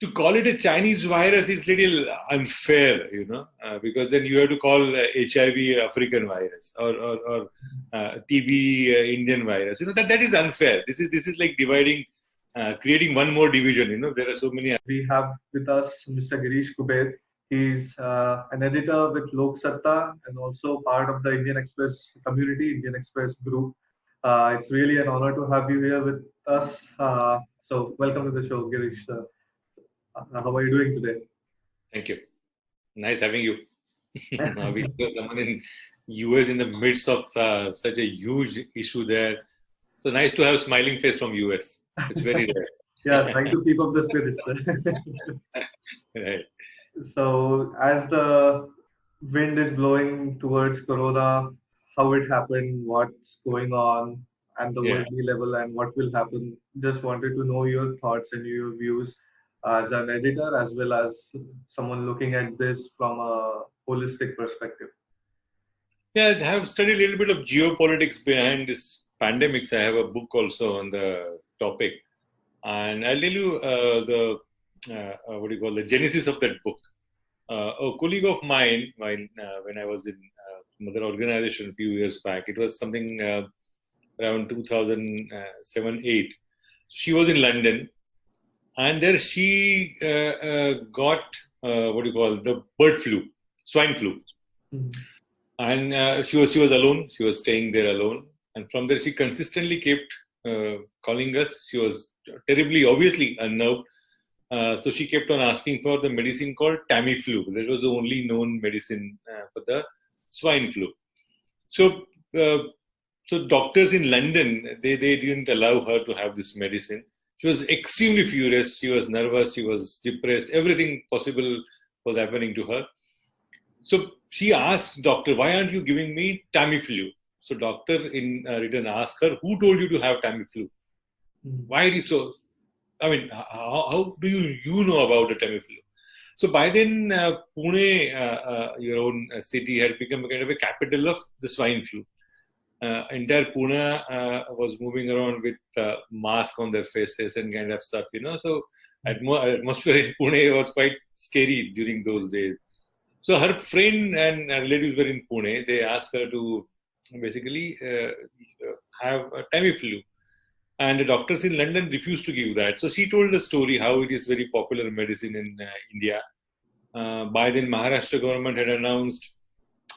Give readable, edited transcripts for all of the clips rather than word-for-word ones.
to call it a Chinese virus is little unfair, because then you have to call HIV African virus or TB Indian virus. That is unfair. This is like dividing, creating one more division. There are so many. We have with us Mr. Girish Kuber. He's an editor with Lok Satta and also part of the Indian Express community, Indian Express group. It's really an honor to have you here with us. So welcome to the show, Girish. How are you doing today? Thank you. Nice having you. We have someone in US in the midst of such a huge issue there. So nice to have smiling face from US. It's very rare. Yeah, trying to keep up the spirits. Right. So as the wind is blowing towards Corona, how it happened, what's going on, and the worldly level, and what will happen. Just wanted to know your thoughts and your views as an editor, as well as someone looking at this from a holistic perspective. Yeah, I have studied a little bit of geopolitics behind this pandemics. I have a book also on the topic, and I'll tell you the genesis of that book. A colleague of mine, when I was in another organization a few years back, it was something around 2007-8. She was in London, and there she got the bird flu, swine flu, and she was alone. She was staying there alone, and from there she consistently kept calling us. She was terribly, obviously unnerved. So she kept on asking for the medicine called Tamiflu. That was the only known medicine for the swine flu. So doctors in London, they didn't allow her to have this medicine. She was extremely furious. She was nervous. She was depressed. Everything possible was happening to her. So she asked doctor, "Why aren't you giving me Tamiflu?" So doctor in return asked her, "Who told you to have Tamiflu? Why it is so? I mean, how do you know about the Tamiflu?" So by then, Pune, your own city, had become a kind of a capital of the swine flu. Entire Pune was moving around with mask on their faces and kind of stuff, So atmosphere in Pune was quite scary during those days. So her friend and relatives were in Pune. They asked her to basically have a Tamiflu. And the doctors in London refused to give that. So she told the story how it is very popular medicine in India. By then, Maharashtra government had announced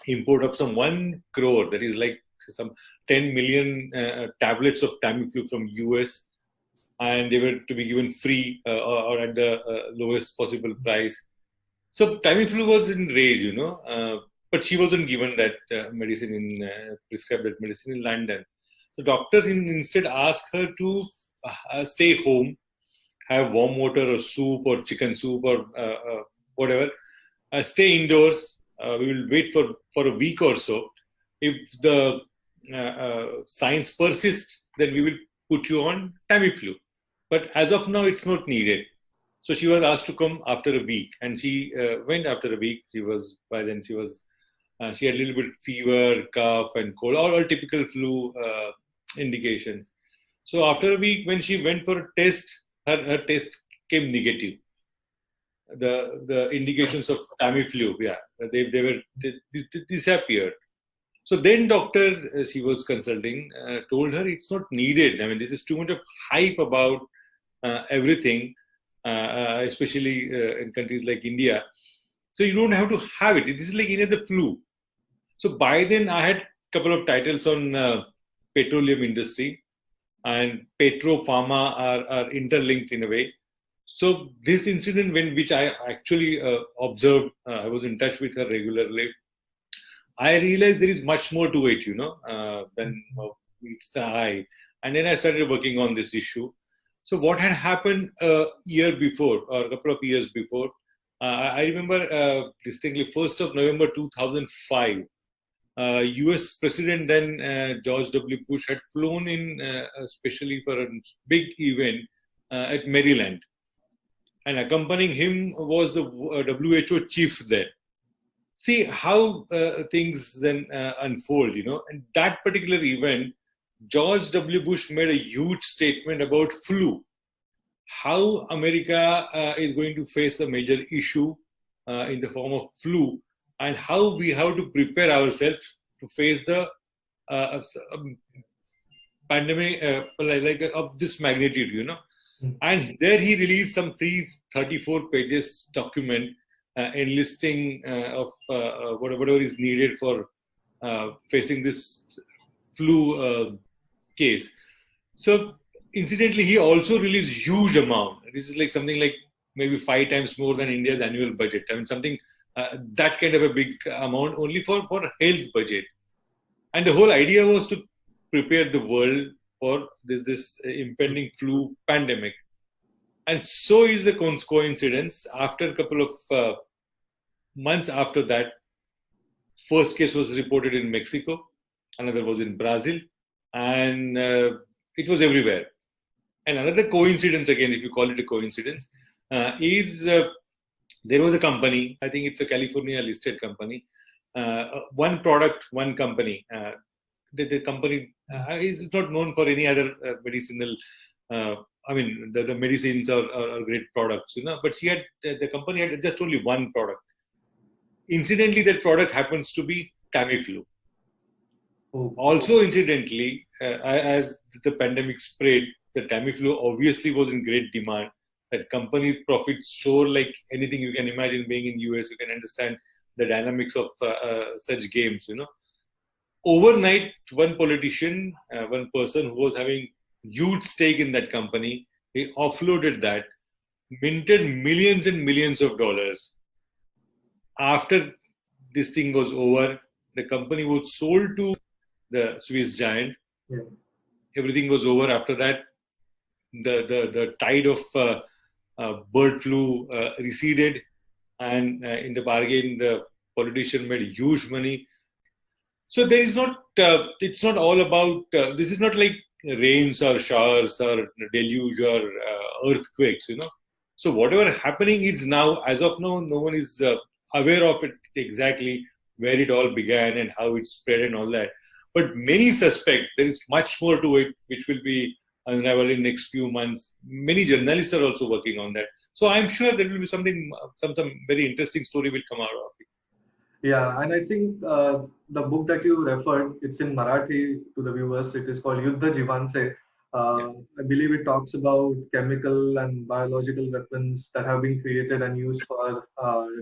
import of some 1 crore, that is like some 10 million tablets of Tamiflu from US, and they were to be given free or at the lowest possible price. So Tamiflu was in rage, but she wasn't given that prescribed that medicine in London. So doctors instead asked her to stay home, have warm water or soup or chicken soup or whatever, stay indoors. We will wait for a week or so. If the signs persist, then we will put you on Tamiflu. But as of now, it's not needed. So she was asked to come after a week, and she went after a week. She had a little bit of fever, cough, and cold, all typical flu indications. So after a week, when she went for a test, her test came negative. The indications of Tamiflu, they disappeared. So then doctor she was consulting told her it's not needed. I mean, this is too much of hype about everything, especially in countries like India. So you don't have to have it. This is like any other flu. So by then I had a couple of titles on petroleum industry, and petro pharma are interlinked in a way. So this incident, which I actually observed, I was in touch with her regularly. I realized there is much more to it, than meets the eye. And then I started working on this issue. So what had happened a year before, or a couple of years before, I remember distinctly, 1st of November 2005, US President then George W. Bush had flown in especially for a big event at Maryland. And accompanying him was the WHO chief there. See how things then unfold, And that particular event, George W. Bush made a huge statement about flu. how America is going to face a major issue in the form of flu, and how we have to prepare ourselves to face the pandemic of this magnitude, And there he released some 334 pages document enlisting of whatever is needed for facing this flu case. So incidentally, he also released huge amount. This is like something like maybe 5 times more than India's annual budget. I mean, something that kind of a big amount only for health budget. And the whole idea was to prepare the world for this impending flu pandemic. And so is the coincidence. After a couple of months after that, first case was reported in Mexico, another was in Brazil, and it was everywhere. And another coincidence, again, if you call it a coincidence, is there was a company, I think it's a California listed company, one product, one company. The company is not known for any other medicinal, the medicines or great products, but the company had just only one product. Incidentally, that product happens to be Tamiflu. Oh. Also, incidentally, as the pandemic spread, the Tamiflu obviously was in great demand. That company profits soared like anything you can imagine. Being in US, you can understand the dynamics of such games, Overnight, one politician, one person who was having huge stake in that company, he offloaded that, minted millions and millions of dollars. After this thing was over, the company was sold to the Swiss giant. Yeah. Everything was over. After that, the tide of bird flu receded, and in the bargain, the politician made huge money. So there is not. It's not all about. This is not like rains or showers or deluge or earthquakes. So whatever happening is now, as of now, no one is aware of it exactly, where it all began and how it spread and all that. But many suspect there is much more to it, which will be unraveled in next few months. Many journalists are also working on that. So I'm sure there will be some very interesting story will come out of it. Yeah, and I think the book that you referred, it's in Marathi to the viewers. It is called Yuddha Jivanse. I believe it talks about chemical and biological weapons that have been created and used for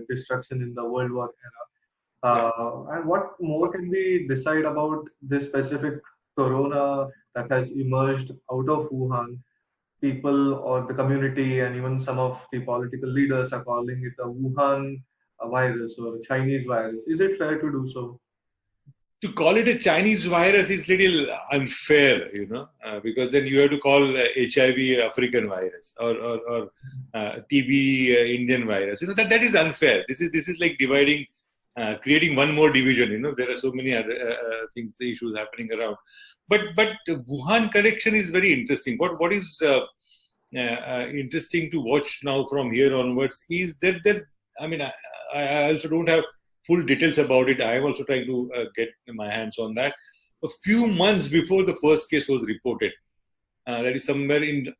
destruction in the World War era. And what more can we decide about this specific corona that has emerged out of Wuhan? People or the community and even some of the political leaders are calling it a Wuhan virus or a Chinese virus. Is it fair to do so? To call it a Chinese virus is little unfair, because then you have to call HIV African virus or TB Indian virus. That is unfair. This is like dividing, creating one more division. There are so many other issues happening around. But Wuhan connection is very interesting. What is interesting to watch now from here onwards is that I also don't have full details about it. I am also trying to get my hands on that. A few months before the first case was reported, that is somewhere in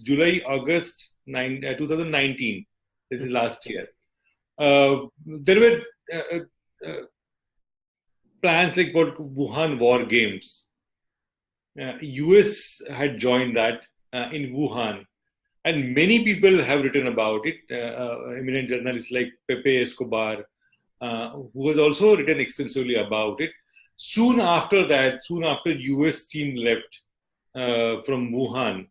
July, August 2019. This is last year. There were plans like what Wuhan War Games. US had joined that in Wuhan. And many people have written about it. Eminent journalists like Pepe Escobar, who has also written extensively about it. Soon after US team left from Wuhan,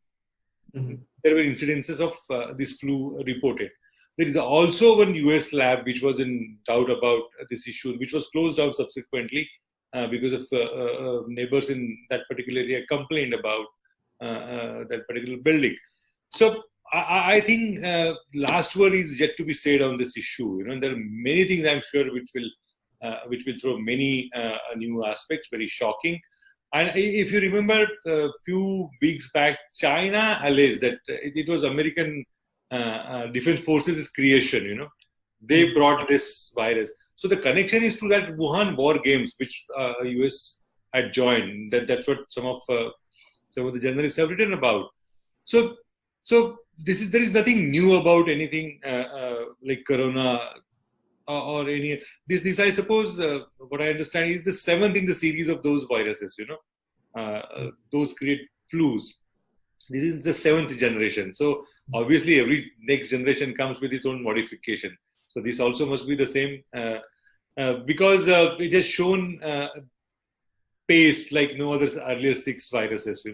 there were incidences of this flu reported. There is also one US lab which was in doubt about this issue, which was closed down subsequently because of neighbors in that particular area complained about that particular building. So I think last word is yet to be said on this issue. There are many things I'm sure which will throw many new aspects, very shocking. And if you remember a few weeks back, China alleged that it was American Defense Forces' creation. They brought this virus. So the connection is to that Wuhan War Games, which US had joined. That's what some of the journalists have written about. So there is nothing new about anything like corona or any this I suppose what I understand is the seventh in the series of those viruses, those create flus. This is the seventh generation, so obviously every next generation comes with its own modification. So this also must be the same because it has shown pace like no other earlier six viruses.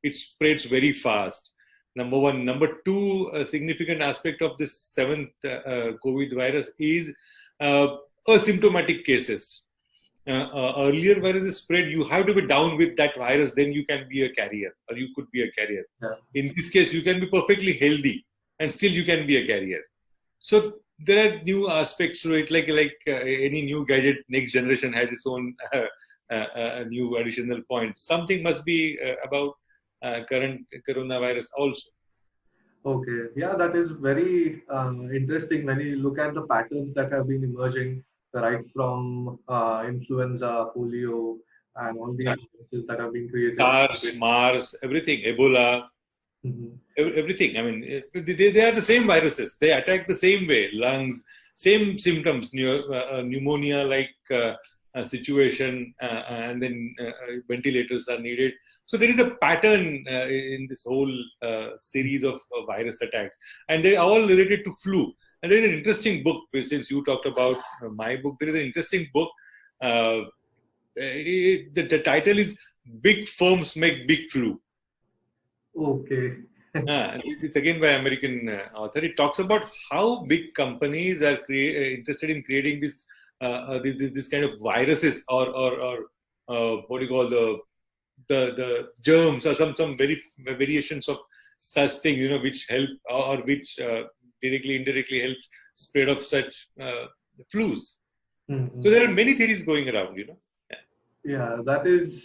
It spreads very fast. Number one. Number two, a significant aspect of this seventh COVID virus is asymptomatic cases. Earlier viruses spread, you have to be down with that virus, then you can be a carrier, or you could be a carrier. Yeah. In this case, you can be perfectly healthy, and still you can be a carrier. So there are new aspects to it, like any new gadget, next generation has its own new additional point. Something must be about current coronavirus also. Okay, yeah, that is very interesting when you look at the patterns that have been emerging, right from influenza, polio, and all the viruses that have been created. SARS, MARS, everything, Ebola, everything. I mean, they are the same viruses. They attack the same way, lungs, same symptoms, pneumonia-like situation, and then ventilators are needed. So there is a pattern in this whole series of virus attacks, and they are all related to flu. And there is an interesting book, since you talked about my book, there is an interesting book. The title is Big Firms Make Big Flu. Okay. It's again by American author. It talks about how big companies are interested in creating this kind of viruses or what do you call the germs or some variations of such things, which help or which directly indirectly help spread of such flus. Mm-hmm. So there are many theories going around. Yeah, that is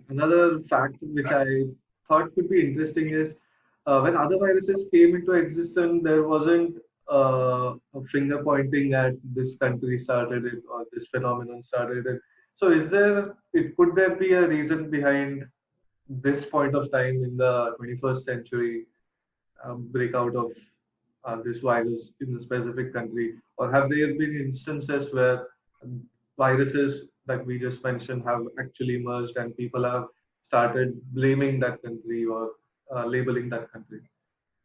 another fact which I thought could be interesting is when other viruses came into existence, there wasn't a finger pointing at this country started it or this phenomenon started it. So could there be a reason behind this point of time in the 21st century breakout of this virus in a specific country? Or have there been instances where viruses that we just mentioned have actually emerged and people have started blaming that country or labeling that country?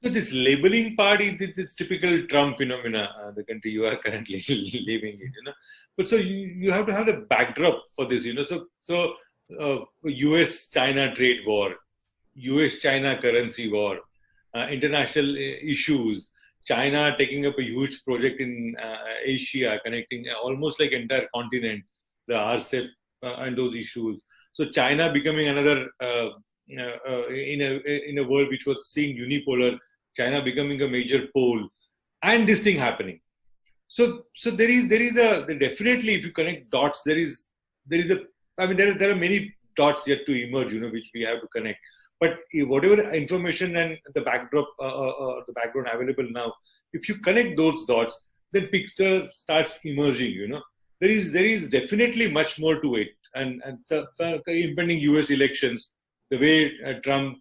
So this labeling part is this typical Trump phenomena, the country you are currently living in, But so you have to have the backdrop for this, So US-China trade war, US-China currency war, international issues, China taking up a huge project in Asia, connecting almost like entire continent, the RCEP and those issues. So China becoming another in a world which was seeing unipolar, China becoming a major pole, and this thing happening. So there is definitely, if you connect dots, there are many dots yet to emerge, which we have to connect. But whatever information and the backdrop the background available now, if you connect those dots, then picture starts emerging. There is definitely much more to it, and so impending US elections, the way Trump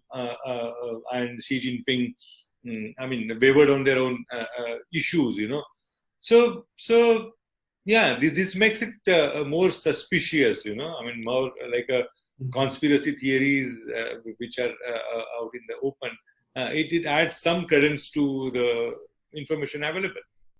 and Xi Jinping, wavered on their own issues, So yeah, this makes it more suspicious, more like a conspiracy theories which are out in the open. It adds some credence to the information available.